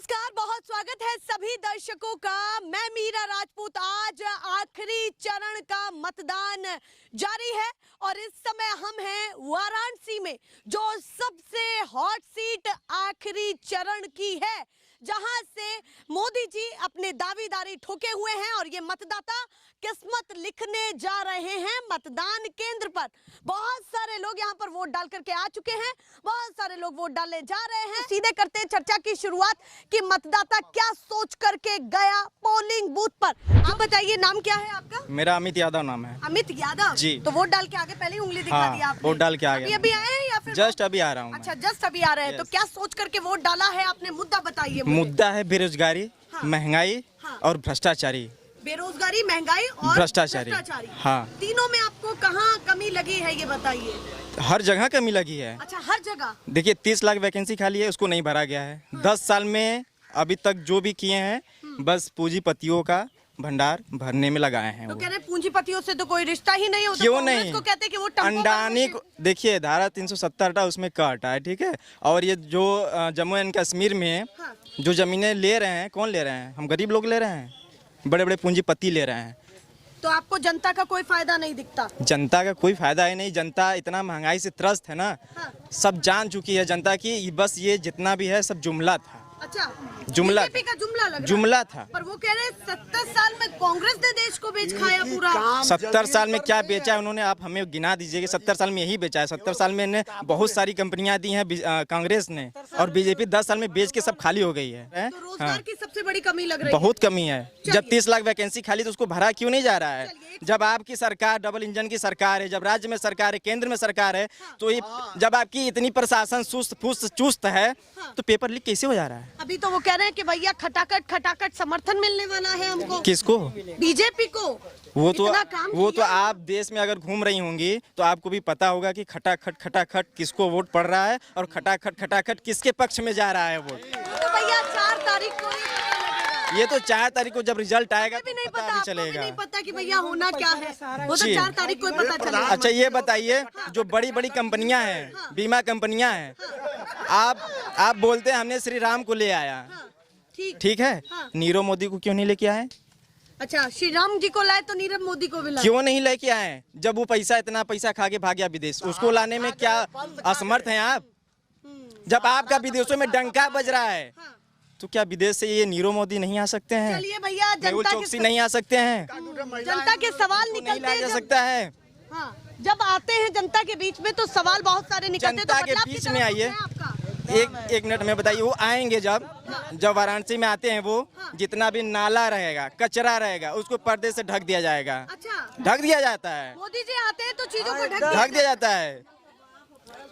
नमस्कार, बहुत स्वागत है सभी दर्शकों का। मैं मीरा राजपूत। आज आखिरी चरण का मतदान जारी है और इस समय हम हैं वाराणसी में, जो सबसे हॉट सीट आखिरी चरण की है, जहां से मोदी जी अपने दावेदारी ठोके हुए हैं और ये मतदाता किस्मत लिखने जा रहे हैं मतदान केंद्र पर। बहुत सारे लोग यहां पर वोट डाल करके आ चुके हैं, बहुत सारे लोग वोट डालने जा रहे हैं। सीधे करते हैं चर्चा की शुरुआत कि मतदाता क्या सोच करके गया पोलिंग बूथ पर। आप बताइए, नाम क्या है आपका? मेरा अमित यादव नाम है। अमित यादव जी। तो वोट डाल के आगे पहले ही उंगली दिखा दी आपने? वोट डाल के आगे। अभी आए हैं या फिर जस्ट अभी आ रहा हूँ? अच्छा, जस्ट अभी आ रहे हैं। तो क्या सोच करके वोट डाला है आपने? मुद्दा बताइए। मुद्दा है बेरोजगारी, महंगाई और भ्रष्टाचारी। बेरोजगारी, महंगाई और भ्रष्टाचारी। हाँ, तीनों में आपको कहाँ कमी लगी है ये बताइए। हर जगह कमी लगी है। अच्छा, हर जगह। देखिए 30 लाख वैकेंसी खाली है, उसको नहीं भरा गया है। 10 साल में अभी तक जो भी किए हैं बस पूंजीपतियों का भंडार भरने में लगाए हैं। तो कह रहे पूंजीपतियों से तो कोई रिश्ता ही नहीं होता। क्यों नहीं? को कहते कि वो अंडानी को देखिए, धारा 370 था, उसमें कट है, ठीक है। और ये जो जम्मू एंड कश्मीर में जो जमीनें ले रहे हैं, कौन ले रहे हैं? हम गरीब लोग ले रहे हैं, बड़े बड़े पूंजीपति ले रहे हैं। तो आपको जनता का कोई फायदा नहीं दिखता? जनता का कोई फायदा ही नहीं। जनता इतना महंगाई से त्रस्त है ना, सब जान चुकी है जनता की बस ये जितना भी है सब जुमला था। अच्छा, जुमला बीजेपी का जुमला लग रहा है। जुमला था। पर वो कह रहे 70 साल में कांग्रेस ने देश को बेच खाया पूरा। 70 साल में क्या बेचा है उन्होंने? आप हमें गिना दीजिए कि 70 साल में यही बेचा है। 70 साल में इन्हें बहुत सारी कंपनियां दी हैं कांग्रेस ने, और बीजेपी 10 साल में बेच के सब खाली हो गई है। तो रोजगार की सबसे बड़ी कमी लग रही है। बहुत कमी है। जब 30 लाख वैकेंसी खाली तो उसको भरा क्यों नहीं जा रहा है? जब आपकी सरकार डबल इंजन की सरकार है, जब राज्य में सरकार है, केंद्र में सरकार है, तो जब आपकी इतनी प्रशासन चुस्त है तो पेपर लीक कैसे हो जा रहा है? अभी तो वो कह रहे हैं कि भैया खटाखट समर्थन मिलने वाला है हमको। किसको? बीजेपी को। वो तो आप देश में अगर घूम रही होंगी तो आपको भी पता होगा कि खटाखट किसको वोट पड़ रहा है और खटाखट किसके पक्ष में जा रहा है वोट। तो भैया 4 तारीख को ये तो 4 तारीख को जब रिजल्ट आएगा भी नहीं पता भी चलेगा। नहीं पता कि भैया होना क्या है, वो तो 4 तारीख को पता चलेगा। अच्छा, ये बताइए, जो बड़ी बड़ी कंपनियां हैं, बीमा कंपनियां हैं, आप बोलते हैं हमने श्री राम को ले आया, ठीक है, नीरव मोदी को क्यों नहीं लेके आए? अच्छा, श्री राम जी को लाए तो नीरव मोदी को भी लाए? क्यों नहीं लेके आए? जब वो इतना पैसा खा के भाग गया विदेश, उसको लाने में क्या असमर्थ हैं आप? जब आपका विदेशों में डंका बज रहा है तो क्या विदेश से ये नीरव मोदी नहीं आ सकते हैं? चलिए भैया, मेहुल चोकसी नहीं आ सकते हैं? जनता के सवाल निकलते हैं, जा सकता है। जब आते हैं जनता के बीच में तो सवाल बहुत सारे निकलते हैं। जनता के बीच में आइए, एक मिनट में बताइए, वो आएंगे जब वाराणसी में आते हैं, वो जितना भी नाला रहेगा, कचरा रहेगा, उसको पर्दे से ढक दिया जाएगा। अच्छा, ढक दिया जाता है। मोदी जी आते हैं तो चीजों को ढक दिया जाता है,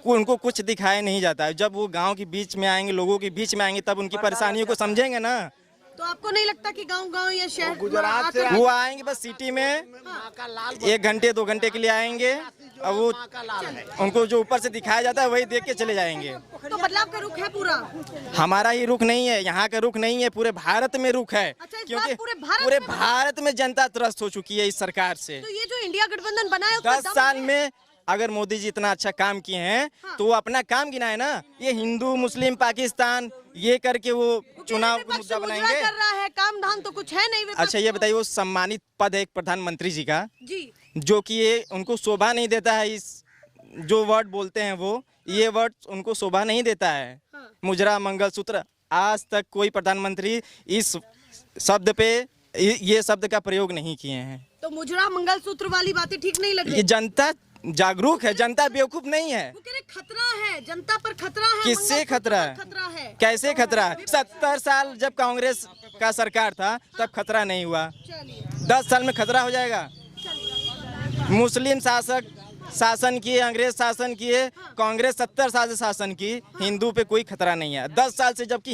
उनको कुछ दिखाया नहीं जाता है। जब वो गांव के बीच में आएंगे, लोगों के बीच में आएंगे, तब उनकी परेशानियों को समझेंगे ना। तो आपको नहीं लगता कि गांव या शहर गुजरात से वो आएंगे बस सिटी में 1 घंटे 2 घंटे के लिए आएंगे, और वो उनको जो ऊपर से दिखाया जाता है वही देख के चले जाएंगे। तो बदलाव का रुख है पूरा? हमारा ही रुख नहीं है, यहाँ का रुख नहीं है, पूरे भारत में रुख है। अच्छा, क्योंकि पूरे भारत में जनता त्रस्त हो चुकी है इस सरकार से। तो ये जो इंडिया गठबंधन बना है 10 साल में अगर मोदी जी इतना अच्छा काम किए हैं तो वो अपना काम गिनाए ना। ये हिंदू मुस्लिम पाकिस्तान ये करके वो चुनाव को मुद्दा बनाएंगे। कर रहा है, काम धाम तो कुछ है नहीं। अच्छा, ये बताइए, वो सम्मानित पद है एक प्रधानमंत्री जी का जी, जो कि ये उनको शोभा नहीं देता है। इस जो वर्ड बोलते हैं वो, ये वर्ड उनको शोभा नहीं देता है। मुजरा मंगलसूत्र, आज तक कोई प्रधानमंत्री इस शब्द पे ये शब्द का प्रयोग नहीं किए हैं। तो मुजरा मंगलसूत्र वाली बातें ठीक नहीं लग रही? ये जनता जागरूक है, जनता बेवकूफ नहीं है। वो कह रहे खतरा है, जनता पर खतरा है। किससे खतरा है? कैसे खतरा है? 70 साल जब कांग्रेस का सरकार था तब खतरा नहीं हुआ, 10 साल में खतरा हो जाएगा। मुस्लिम शासन किए, अंग्रेज शासन किए, कांग्रेस 70 साल से शासन की, हिंदू पे कोई खतरा नहीं है 10 साल से। जबकि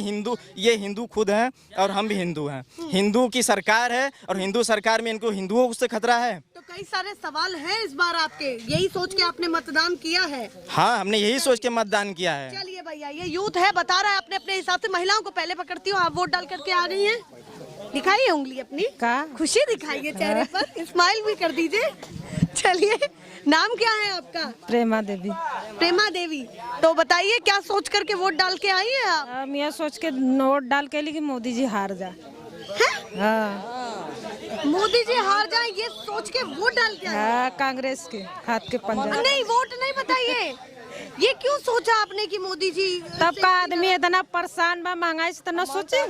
ये हिंदू खुद हैं और हम भी हिंदू हैं। हिंदू की सरकार है और हिंदू सरकार में इनको हिंदुओं से खतरा है। तो कई सारे सवाल हैं इस बार आपके, यही सोच के आपने मतदान किया है? हाँ, हमने यही सोच के मतदान किया है। चलिए भैया, ये यूथ है, बता रहा है अपने अपने हिसाब से। महिलाओं को पहले पकड़ती हूँ, आप वोट डाल करके आ रही हैं, दिखाइए उंगली अपनी, खुशी दिखाइए चेहरे पर, स्माइल भी कर दीजिए। चलिए, नाम क्या है आपका? प्रेमा देवी। प्रेमा देवी। तो बताइए, क्या सोच करके वोट डाल के आई है आप? हम यह सोच के वोट डाल के लिए कि मोदी जी हार जाए। हाँ, मोदी जी हार जाए ये सोच के वोट डाल के आए? हाँ, कांग्रेस के हाथ के पंजा। नहीं, वोट नहीं बताइए, ये क्यों सोचा आपने कि मोदी जी? तब का आदमी इतना परेशान बा, महंगाई से तो न सोचे,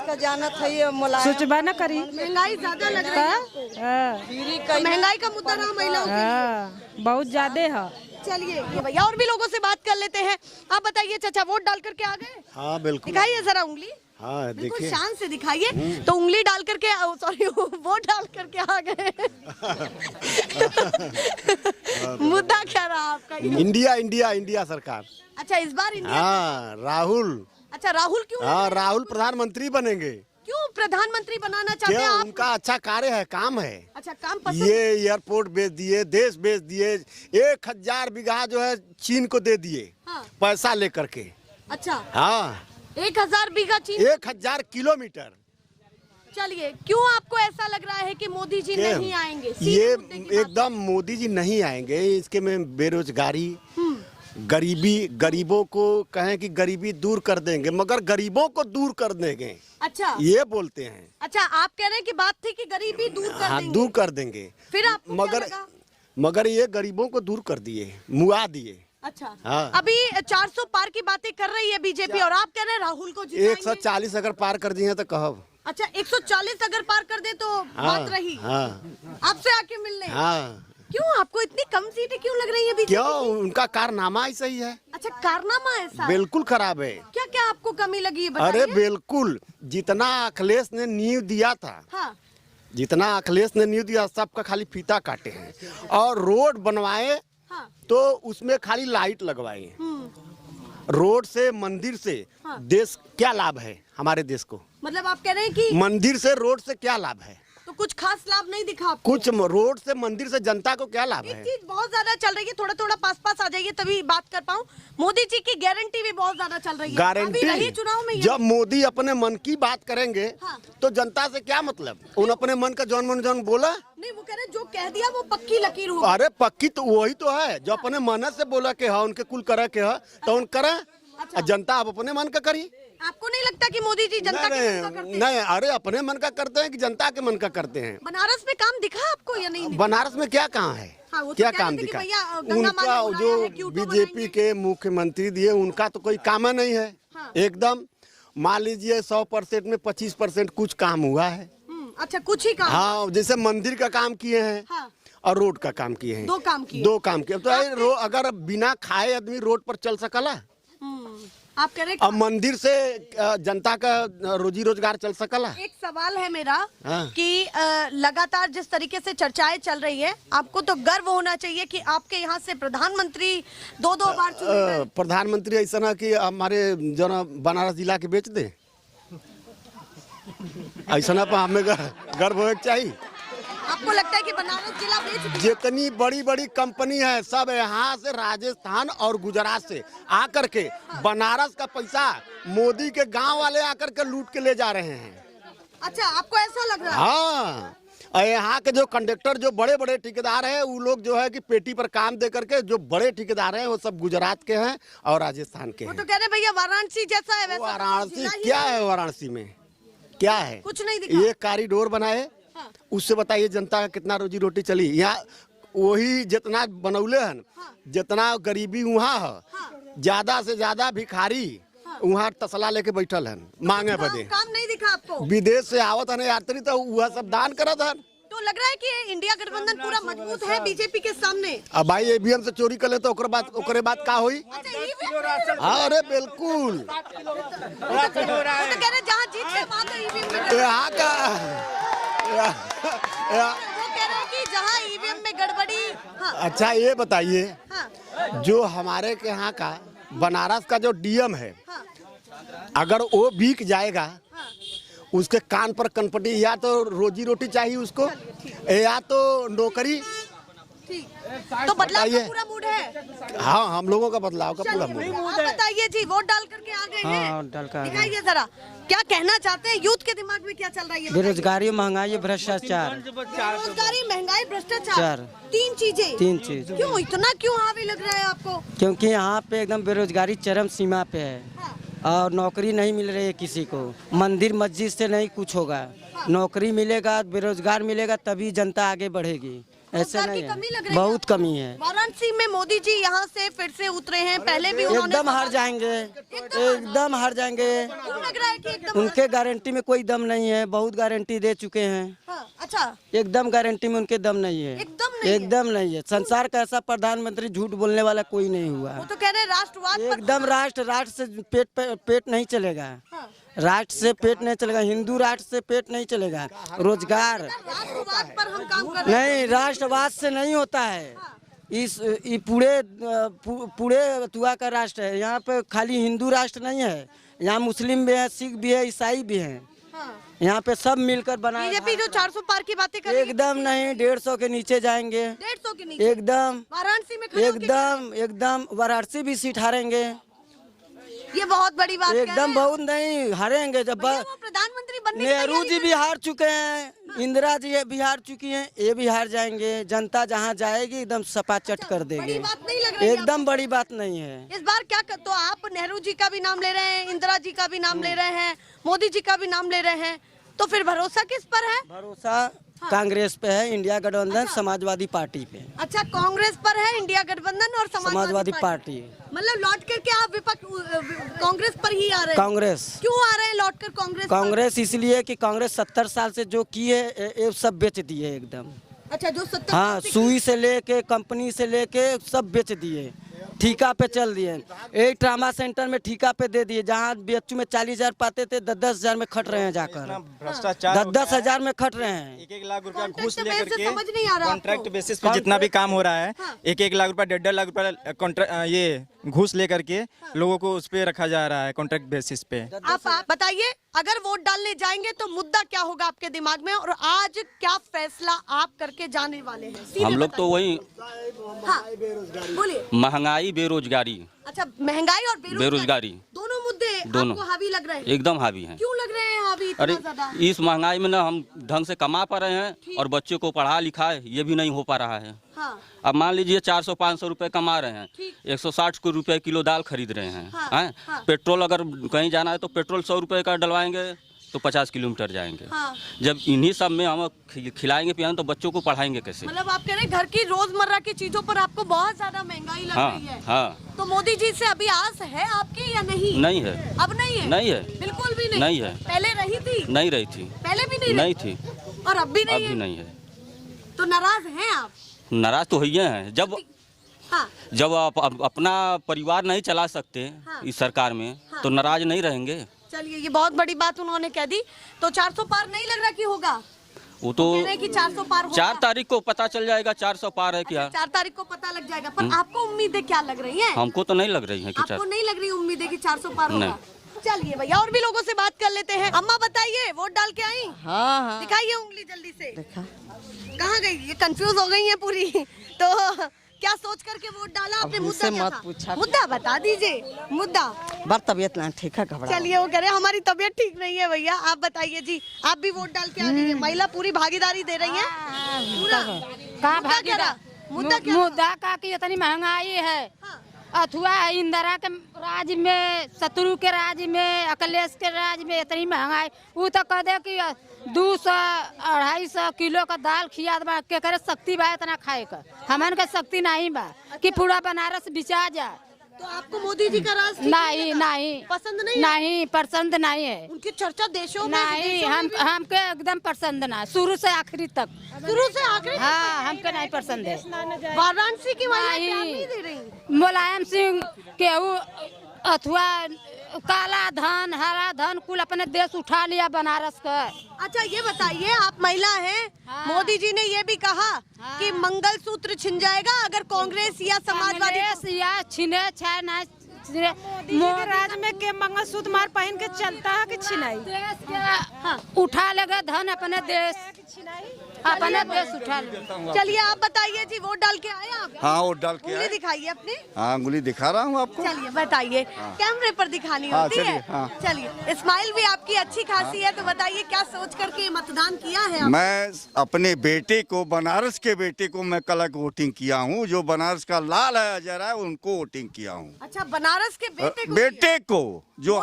का जानत है ये मुलायम। सोचबा न करी। महंगाई ज्यादा लग रही है। हाँ, महंगाई का मुद्दा रहा महिलाओं के लिए। हाँ, बहुत ज्यादा है। चलिए, ये भैया और भी लोगों से बात कर लेते हैं। आप बताइए चाचा, वोट डाल करके आ गए? हाँ बिल्कुल। दिखाइए जरा उंगली। हाँ बिल्कुल देखिए। शान से दिखाइए। तो उंगली डाल करके, सॉरी, वोट डाल करके आ गए। मुद्दा क्या रहा आपका? इंडिया इंडिया इंडिया सरकार। अच्छा, इस बार इंडिया। हाँ राहुल। अच्छा, राहुल क्यों? हाँ राहुल प्रधानमंत्री बनेंगे। क्यों प्रधानमंत्री बनाना चाहते हैं क्या आप? उनका अच्छा कार्य है, काम है। अच्छा, काम पसंद। ये एयरपोर्ट बेच दिए, देश बेच दिए, 1000 बीघा जो है चीन को दे दिए। हाँ। पैसा लेकर के। अच्छा, हाँ 1000 बीघा चीन। 1000 किलोमीटर। चलिए, क्यों आपको ऐसा लग रहा है कि मोदी जी के- नहीं आएंगे? ये मुद्दे की बात। एकदम मोदी जी नहीं आएंगे। इसके में बेरोजगारी, गरीबी, गरीबों को कहें कि गरीबी दूर कर देंगे, मगर गरीबों को दूर कर देंगे, अच्छा, ये बोलते हैं। अच्छा, आप कह रहे हैं कि बात थी कि गरीबी दूर कर हाँ देंगे। दूर कर देंगे। फिर आपको क्या लगा? मगर ये गरीबों को दूर कर दिए, मुआ दिए। अच्छा, हाँ। अभी 400 पार की बातें कर रही है बीजेपी और आप कह रहे हैं राहुल को जिताएंगे। 140 अगर पार कर दिए तो कहब। अच्छा, 140 अगर पार कर दे तो बात रही। हाँ आपसे आके मिलने। हाँ। क्यों आपको इतनी कम सीटें क्यों लग रही है बीजेपी? क्यों? उनका कारनामा ऐसा ही है। अच्छा, कारनामा ऐसा है? बिल्कुल खराब है। क्या क्या आपको कमी लगी है अरे बताइए? बिल्कुल, जितना अखिलेश ने नींव दिया था, हाँ, जितना अखिलेश ने नींव दिया, सबका खाली फीता काटे हैं। और रोड बनवाए हाँ, तो उसमें खाली लाइट लगवाए। रोड से, मंदिर से हाँ। देश क्या लाभ है हमारे देश को? मतलब आप कह रहे हैं कि मंदिर से, रोड से क्या लाभ है? तो कुछ खास लाभ नहीं दिखा आपको? कुछ रोड से, मंदिर से जनता को क्या लाभ एक है? चीज बहुत ज्यादा चल रही है, थोड़ा थोड़ा पास आ जाइए तभी बात कर पाऊं। मोदी जी की गारंटी भी बहुत ज्यादा चल रही है। अभी रही गारंटी। चुनाव में ये। जब मोदी अपने मन की बात करेंगे हाँ। तो जनता से क्या मतलब? उन अपने मन का जौन मन जौन बोला। नहीं, वो कह रहे हैं जो कह दिया वो पक्की लकीर होगी। अरे पक्की तो वही तो है, जो अपने मन से बोला के है, उनके कुल करे के है तो उन करे। अच्छा। जनता अब अपने मन का करी। आपको नहीं लगता कि मोदी जी जनता के मन का करते हैं? नहीं, अरे अपने मन का करते हैं कि जनता के मन का करते हैं? बनारस में काम दिखा आपको या नहीं दिखा? बनारस में क्या कहाँ है? हाँ, वो तो क्या कह काम रहे थे कि दिखा? भैया, गंगा माँ उनका ने बुलाया जो है, क्यूटो बीजेपी बनाएंगे। के मुख्यमंत्री दिए, उनका तो कोई काम नहीं है। हाँ। एकदम मान लीजिए 100% में 25% कुछ काम हुआ है। अच्छा, कुछ ही काम। हाँ, जैसे मंदिर का काम किए हैं। हाँ। और रोड का काम किए हैं। दो काम किए। दो काम किए। तो अगर बिना खाए आदमी रोड पर चल सकला? आप कह रहे अब मंदिर से जनता का रोजी रोजगार चल सकला? एक सवाल है मेरा हाँ। कि लगातार जिस तरीके से चर्चाएं चल रही है, आपको तो गर्व होना चाहिए कि आपके यहाँ से प्रधानमंत्री 2-2 बार चुने गए। प्रधानमंत्री ऐसा ना कि हमारे जो ना बनारस जिला के बेच दे, ऐसा ना पर हमें गर्व होना चाहिए। आपको लगता है कि बनारस जिला बेच दिया? जितनी बड़ी बड़ी कंपनी है सब यहाँ से, राजस्थान और गुजरात से आकर के बनारस का पैसा मोदी के गांव वाले आकर के लूट के ले जा रहे हैं। अच्छा, आपको ऐसा लग रहा है? हाँ, और यहाँ के जो कंडक्टर, जो बड़े बड़े ठेकेदार हैं, वो लोग जो है कि पेटी पर काम दे करके, जो बड़े ठेकेदार हैं वो सब गुजरात के हैं और राजस्थान के वो हैं। तो कह रहे भैया वाराणसी जैसा है वैसा। वाराणसी जिला ही क्या है? वाराणसी में क्या है? कुछ नहीं दिखा। ये कॉरिडोर बनाए, हाँ। उससे बताइए जनता का कितना रोजी रोटी चली। यहाँ वही जितना बनौले हन, जितना गरीबी वहाँ है, ज्यादा से ज्यादा भिखारी वहाँ तसला लेके बैठल हन मांगे बदे। काम नहीं दिखा आपको? विदेश से आवत हन यात्री तो वह सब दान करत हन। तो लग रहा है कि इंडिया गठबंधन पूरा मजबूत है बीजेपी के सामने। अब भाई ईवीएम से चोरी कर ले तो ओकरे बाद का हुई? अच्छा, ये हाँ, अरे बिल्कुल। वो तो कह रहे जहाँ जीत है वहाँ तो ईवीएम में यहाँ का वो कह रहे हैं कि जहाँ ईवीएम में गड़बड़ी। हाँ, अच्छा ये बताइए, हाँ, जो हमारे के यहाँ का बनारस का जो डीएम है, हाँ, अगर वो बिक जाएगा, हाँ। उसके कान पर कनपटी, या तो रोजी रोटी चाहिए उसको, या तो नौकरी। ठीक, तो बदलाव का बताइए। पूरा मूड है। हाँ, हम लोगों का बदलाव का पूरा मूड है। आप बताइए जी, वोट डाल करके आ गए हैं? हाँ, डाल कर आ गए। दिखाइए जरा, क्या कहना चाहते हैं? यूथ के दिमाग में क्या चल रहा है ये बताइए। बेरोजगारी, महंगाई, भ्रष्टाचार। बेरोजगारी, महंगाई, भ्रष्टाचार, तीन चीज। क्यों इतना क्यों हावी लग रहा है आपको? क्योंकि यहाँ पे एकदम बेरोजगारी चरम सीमा पे है। हाँ। और नौकरी नहीं मिल रही है किसी को। मंदिर मस्जिद से नहीं कुछ होगा। नौकरी मिलेगा, बेरोजगार मिलेगा, तभी जनता आगे बढ़ेगी। ऐसे रोजगार की नहीं कमी लग है, रही बहुत कमी है। वाराणसी में मोदी जी यहाँ से फिर से उतरे हैं, पहले भी उन्होंने एकदम हार जाएंगे, एकदम हार जाएंगे। क्यों लग रहा है कि एकदम उनके गारंटी में कोई दम नहीं है, बहुत गारंटी दे चुके हैं। हाँ, अच्छा, एकदम गारंटी में उनके दम नहीं है, एकदम नहीं है। संसार का ऐसा प्रधानमंत्री झूठ बोलने वाला कोई नहीं हुआ। वो तो कह रहे हैं राष्ट्रवाद पर- एकदम राष्ट्र से पेट नहीं चलेगा। हाँ। राष्ट्र से पेट नहीं चलेगा, हिंदू राष्ट्र से पेट नहीं चलेगा। रोजगार राष्ट्रवाद पर हम काम कर रहे हैं। नहीं, राष्ट्रवाद से नहीं होता है। ये पूरे तुआ का राष्ट्र है। यहाँ पे खाली हिंदू राष्ट्र नहीं है, यहाँ मुस्लिम भी है, सिख भी है, ईसाई भी है। हाँ। यहाँ पे सब मिलकर बनाए। बीजेपी जो 400 पार की बातें कर रही है, एकदम नहीं, 150 के नीचे जाएंगे। 150 के नीचे एकदम वाराणसी में खड़े होके एकदम वाराणसी भी सीट हारेंगे। ये बहुत बड़ी बात कह रहे एकदम हैं। बहुत नहीं हारेंगे। जब भैया, वो प्रधानमंत्री बनने की नेहरू तैयारी जी कर भी हार चुके हैं, इंदिरा जी भी हार चुकी हैं, ये भी हार जाएंगे। जनता जहाँ जाएगी एकदम सपाचट कर बड़ी देगी। बात नहीं लग रही है एकदम बड़ी बात नहीं है। इस बार क्या तो आप नेहरू जी का भी नाम ले रहे हैं, इंदिरा जी का भी नाम ले रहे हैं, मोदी जी का भी नाम ले रहे हैं, तो फिर भरोसा किस पर है? भरोसा कांग्रेस पे है, इंडिया गठबंधन, समाजवादी पार्टी पे। अच्छा, कांग्रेस पर है, इंडिया गठबंधन और समाजवादी पार्टी। मतलब लौट करके आप विपक्ष कांग्रेस पर ही आ रहे हैं? कांग्रेस क्यों आ रहे हैं लौट कर कांग्रेस पर? कांग्रेस इसलिए कि कांग्रेस 70 साल से जो की है ये सब बेच दिए एकदम। अच्छा, जो 70 हाँ, सुई से लेके कंपनी से लेके सब बेच दिए, ठेका पे चल दिए। एक ट्रामा सेंटर में ठेका पे दे दिए, जहाँ बीएचयू में 40,000 पाते थे, 10,000 में खट रहे हैं जाकर। भ्रष्टाचार 10,000 में खट रहे हैं। 1-1 लाख रुपया Contract घूस basis लेकर के समझ नहीं आ रहा कॉन्ट्रैक्ट आपको। बेसिस पे जितना भी काम हो रहा है, हाँ। 1-1 लाख रुपया 1.5 लाख रुपया कॉन्ट्रैक्ट ये घूस लेकर के लोगों को उस पे रखा जा रहा है कॉन्ट्रैक्ट बेसिस पे। आप बताइए, अगर वोट डालने जाएंगे तो मुद्दा क्या होगा आपके दिमाग में, और आज क्या फैसला आप करके जाने वाले हैं? सीधे हम लोग तो वही हाँ, बोलिए। महंगाई, बेरोजगारी। अच्छा, महंगाई और बेरोजगारी दोनों मुद्दे दोनों आपको हावी लग रहे हैं? एकदम हावी हैं। क्यों लग रहे हैं हावी इतना अरे ज्यादा? इस महंगाई में ना हम ढंग से कमा पा रहे हैं और बच्चों को पढ़ा लिखा ये भी नहीं हो पा रहा है। हाँ, अब मान लीजिए 400-500 रुपए कमा रहे हैं, ठीक। 160 रुपए किलो दाल खरीद रहे हैं। हाँ, हैं? हाँ। पेट्रोल अगर कहीं जाना है तो पेट्रोल 100 रुपए का डलवाएंगे तो 50 किलोमीटर जाएंगे। हाँ। जब इन्हीं सब में हम खिलाएंगे पिलाएंगे तो बच्चों को पढ़ाएंगे कैसे? मतलब आप कह रहे हैं घर की रोजमर्रा की चीजों पर आपको बहुत ज्यादा महंगाई लग हाँ रही है। हाँ। तो मोदी जी से अभी आस है आपकी या नहीं? नहीं है। अब नहीं है? नहीं है। बिल्कुल भी नहीं? नहीं है। पहले रही थी? नहीं रही थी। पहले भी नहीं नहीं रही? थी। और अब भी नहीं अभी है? नहीं है। तो नाराज हैं आप? नाराज तो हुई हैं। हाँ, जब आप अपना परिवार नहीं चला सकते हाँ। इस सरकार में हाँ। तो नाराज नहीं रहेंगे। चलिए, ये बहुत बड़ी बात उन्होंने कह दी। तो 400 पार नहीं लग रहा कि होगा? वो तो कह रहे हैं कि 400 पार होगा। 4 तारीख को पता चल जाएगा 400 पार है क्या। 4 तारीख को पता लग जाएगा। पर आपको उम्मीदें क्या लग रही हैं? हमको तो नहीं लग रही है कि आपको नहीं लग रही उम्मीदें कि 400 पार होगा? नहीं। चलिए भैया, और भी लोगों से बात कर लेते हैं। अम्मा बताइए, वोट डाल के आई? हाँ हाँ दिखाइए उंगली जल्दी से। कहाँ गई? ये कंफ्यूज हो गई है पूरी। तो क्या सोच करके वोट डाला आपने? मुद्दा क्या मत था? पूछा। मुद्दा बता दीजिए, मुद्दा। बार तबियत ना ठीक है, घबरा। चलिए, वो कह रहे हैं हमारी तबीयत ठीक नहीं है। भैया आप बताइए जी, आप भी वोट डाल के आ गई है, महिला पूरी भागीदारी दे रही है पूरा। का मुद्दा क्या रहा? मुद्दा क्या रहा? मुद्दा का कि इतनी महंगाई है। हाँ। अथवा इंदिरा के राज में, शत्रु के राज में, अखिलेश के राज में इतनी महंगाई। वो तो कह दे कि 200-250 किलो का दाल खिया बा के करे शक्ति बा इतना खाए का। हमन के शक्ति नहीं बा कि पूरा बनारस बिचा जाए। तो आपको मोदी जी का राज ठीक नहीं लगा? नहीं पसंद नहीं है? नहीं पसंद नहीं है। उनकी चर्चा देशों में, नहीं, विदेशों में भी- हमके एकदम पसंद ना, शुरू से आखिरी तक। शुरू से आखिरी हाँ, हमके नहीं पसंद है। वाराणसी की महिलाएं नहीं। प्यार नहीं दे रही। मुलायम सिंह केहू अथवा काला धन, हरा धन कुल अपने देश उठा लिया बनारस का। अच्छा, ये बताइए, आप महिला हैं, हाँ। मोदी जी ने ये भी कहा हाँ। कि मंगलसूत्र छिन जाएगा अगर कांग्रेस या समाजवादी कांग्रेस या छिने चाहे ना राज में के मंगलसूत्र मार पहन के चलता है कि छिनाई देश के उठा लेगा धन अपने देश उठा ले। चलिए आप बताइए जी, वोट डाल के आए आप? हाँ वोट डाल के उंगली आए। दिखाइए अपनी। हाँ उंगली दिखा रहा हूँ आपको। चलिए बताइए, कैमरे पर दिखानी हाँ, होती है। चलिए, हाँ। चलिए, स्माइल भी आपकी अच्छी खासी है, तो बताइए क्या सोच करके मतदान किया है आपने? मैं अपने बेटे को, बनारस के बेटे को मैं कल वोटिंग किया हूँ। जो बनारस का लाल है अजय राय, उनको वोटिंग किया हूँ। अच्छा, बनारस के बेटे को? बेटे को जो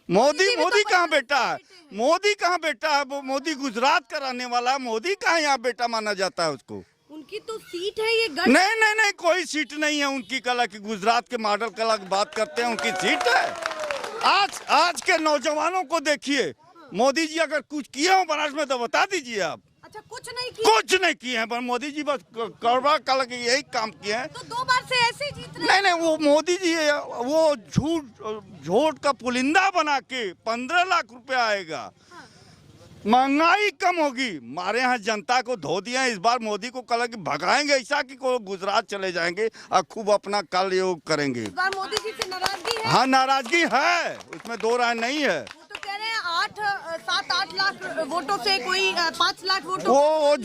मोदी भी तो कहाँ बेटा है? बेटे हैं। मोदी कहाँ बेटा है? वो मोदी गुजरात का रहने वाला है। मोदी कहाँ यहाँ बेटा माना जाता है उसको? उनकी तो सीट है ये गढ़। नहीं, कोई सीट नहीं है उनकी। कला की गुजरात के मॉडल कला की बात करते हैं, उनकी सीट है। आज के नौजवानों को देखिए, मोदी जी अगर कुछ किए हो बनारस में तो बता दीजिए आप। अच्छा, कुछ नहीं किया? कुछ नहीं किए हैं, पर मोदी जी बस करवा कल के यही काम किए हैं। तो 2 बार से ऐसे ही जीत रहे हैं। नहीं, वो मोदी जी वो झूठ का पुलिंदा बना के 15 लाख रुपए आएगा। महंगाई कम होगी। हमारे यहाँ जनता को धो दिया। इस बार मोदी को कल की भगाएंगे ऐसा कि को गुजरात चले जाएंगे और खूब अपना कल योग करेंगे। इस बार मोदी जी से नाराजगी है? हाँ नाराजगी है, उसमें दो राय नहीं है। वो तो कह रहे हैं 7-8 लाख वोटों से कोई 5 लाख वोटों वो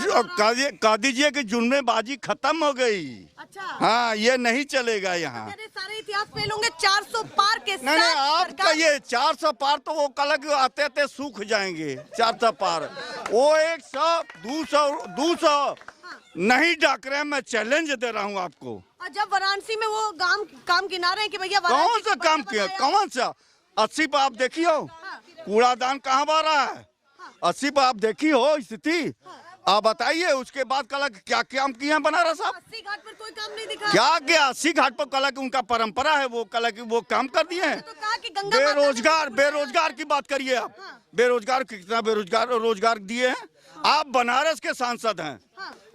कह दीजिए कि जुम्मेबाजी खत्म हो गई। अच्छा, हाँ ये नहीं चलेगा यहाँ। कह रहे सारे इतिहास फेल होंगे 400 पार के साथ। नहीं, आप सरकार- कहिए 400 पार तो वो कल आते सूख जाएंगे। 400 पार वो 100 200 नहीं डाक रहे हैं। मैं चैलेंज दे रहा हूँ आपको। और जब वाराणसी में वो काम गिना रहे हैं कि भैया कौन वाराणसी सा को काम बढ़िया किया? बताया। कौन सा? 80 पर आप देखी हो कूड़ादान कहाँ बह रहा है? 80 पर आप देखी हो स्थिति? आप बताइए। उसके बाद कल क्या काम किए हैं बनारस साहब? 80 घाट पर कोई काम नहीं दिखा। क्या 80 घाट पर कल की उनका परंपरा है, वो कल की वो काम कर दिए हैं। तो कहा कि गंगा माता ने- बेरोजगार की बात करिए आप। बेरोजगार कितना रोजगार दिए हैं? आप बनारस के सांसद हैं।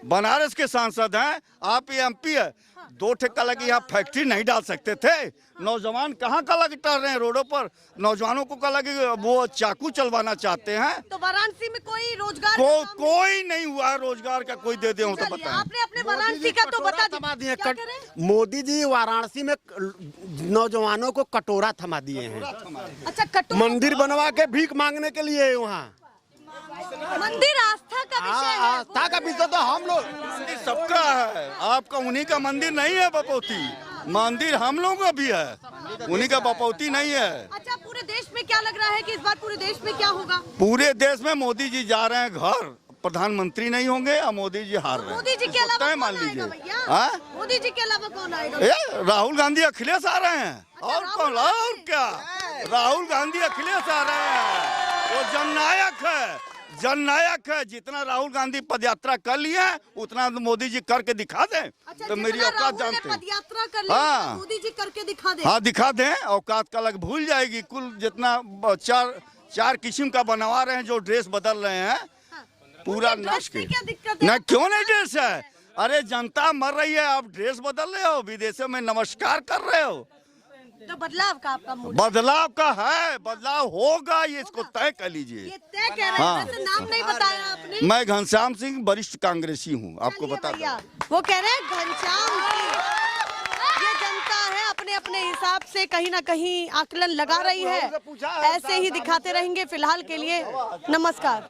बनारस के सांसद हैं आप। MP है। 2 ठेका लगी यहाँ फैक्ट्री नहीं डाल सकते थे? नौजवान कहाँ का लगे टहल रहे हैं रोडों पर? नौजवानों को का लगे वो चाकू चलवाना चाहते हैं। तो वाराणसी में कोई रोजगार का काम कोई नहीं हुआ है रोजगार का। कोई दे दे तो चलिए, बताएं। आपने अपने वाराणसी का तो बता दिया। क्या करें? मोदी जी वाराणसी में नौजवानों को कटोरा थमा दिए हैं। अच्छा, कटोरा मंदिर बनवा के भीख मांगने के लिए वहाँ। मंदिर आस्था का विषय है। आस्था का विषय तो हम लोग मंदिर सबका है। आपका उन्हीं का मंदिर नहीं है बपौती। मंदिर हम लोगों का भी है, उन्हीं का बपौती नहीं है। अच्छा, पूरे देश में क्या लग रहा है कि इस बार पूरे देश में क्या होगा? पूरे देश में मोदी जी जा रहे हैं घर। प्रधानमंत्री नहीं होंगे और मोदी जी हार रहे हैं। मोदी जी के अलावा तय कौन मान आएगा लीजिए। भैया? हाँ? मोदी जी के अलावा कौन आएगा? राहुल गांधी अखिलेश आ रहे हैं। और राहुल कौन? गांधी? और क्या? राहुल गांधी अखिलेश आ रहे हैं। वो जननायक है, जननायक है। जितना राहुल गांधी पदयात्रा कर लिया है उतना मोदी जी करके दिखा दें। अच्छा, तो मेरी जितना औकात राहुल ने जानते हैं। पदयात्रा कर ली, हाँ। मोदी जी करके दिखा दे। हाँ दिखा दें। औकात का अलग भूल जाएगी। कुल जितना 4 किस्म का बनवा रहे हैं, जो ड्रेस बदल रहे हैं पूरा उनके ड्रेस नाश में के। क्या दिक्कत है? ना क्यों नहीं ड्रेस है? अरे जनता मर रही है, आप ड्रेस बदल रहे हो, विदेशों में नमस्कार कर रहे हो। तो बदलाव का आपका मूड बदलाव का है, बदलाव होगा, ये इसको तय कर लीजिए। ये तय कह रहे हैं। हाँ। वैसे नाम नहीं बताया आपने। मैं घनश्याम सिंह वरिष्ठ कांग्रेसी हूँ, आपको चलिए बता भैया, दूं। वो कह रहे हैं घनश्याम सिंह। ये जनता है, अपने अपने हिसाब से कहीं ना कहीं आकलन लगा रही है। ऐसे ही दिखाते रहेंगे फिलहाल के लिए। नमस्कार।